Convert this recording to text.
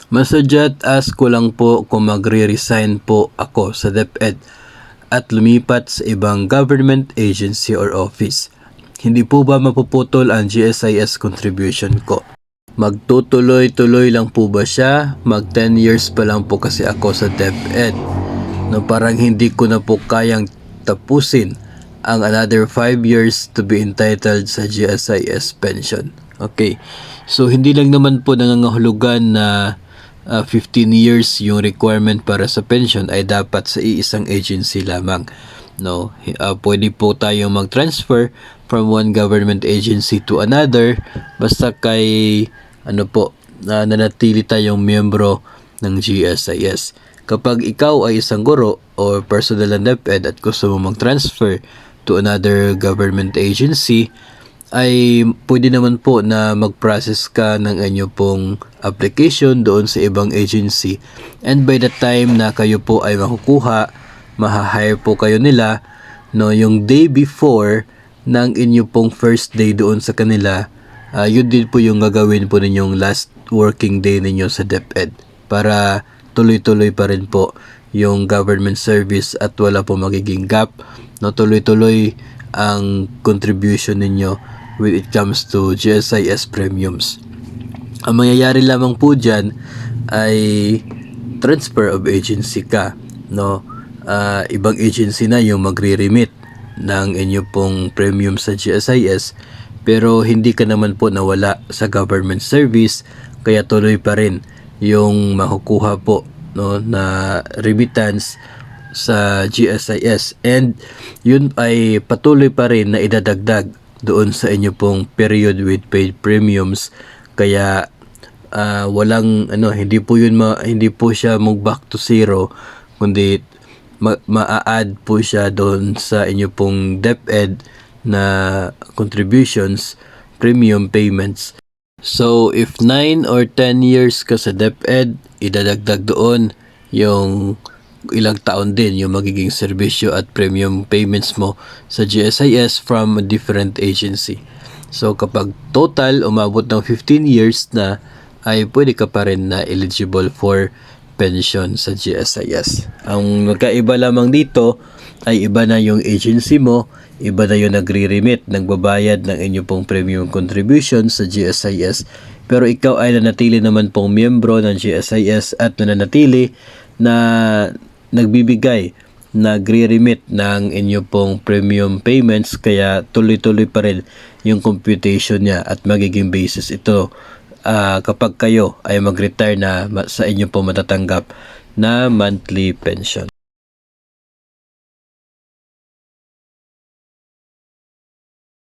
Masadyat as ko lang po kung magre-resign po ako sa DepEd at lumipat sa ibang government agency or office. Hindi po ba mapuputol ang GSIS contribution ko? Magtutuloy-tuloy lang po ba siya? Mag 10 years pa lang po kasi ako sa DepEd. No, parang hindi ko na po kayang tapusin ang another 5 years to be entitled sa GSIS pension. Okay. So hindi lang naman po nangangahulugan na 15 years yung requirement para sa pension ay dapat sa iisang agency lamang. No, pwede po tayong mag-transfer from one government agency to another basta kay nanatili tayong miyembro ng GSIS. Kapag ikaw ay isang guro o personal ng DepEd at gusto mo mag-transfer to another government agency, ay pwede naman po na mag-process ka ng inyo pong application doon sa ibang agency, and by the time na kayo po ay makukuha, mahahire po kayo nila, no, yung day before ng inyo pong first day doon sa kanila, yun din po yung gagawin po ninyong last working day ninyo sa DepEd para tuloy-tuloy pa rin po yung government service at wala po magiging gap, no, tuloy-tuloy ang contribution ninyo when it comes to GSIS premiums. Ang mangyayari lamang po dyan ay transfer of agency ka, no? Ibang agency na yung magre-remit ng inyo pong premium sa GSIS, pero hindi ka naman po nawala sa government service, kaya tuloy pa rin yung makukuha po, no, na remittance sa GSIS, and yun ay patuloy pa rin na idadagdag doon sa inyo pong period with paid premiums, kaya hindi po siya mag back to zero, kundi ma-add po siya doon sa inyo pong DepEd na contributions, premium payments. So if 9 or 10 years ka sa DepEd, idadagdag doon yung ilang taon din yung magiging serbisyo at premium payments mo sa GSIS from a different agency. So kapag total umabot ng 15 years na, ay pwede ka pa rin na eligible for pension sa GSIS. Ang magkaiba lamang dito ay iba na yung agency mo, iba na yung nagre-remit, nagbabayad ng inyo pong premium contribution sa GSIS, pero ikaw ay nanatili naman pong miyembro ng GSIS at nananatili na nagbibigay, nagre-remit ng inyo pong premium payments, kaya tuloy-tuloy pa rin yung computation niya at magiging basis ito kapag kayo ay mag-retire na sa inyo pong matatanggap na monthly pension.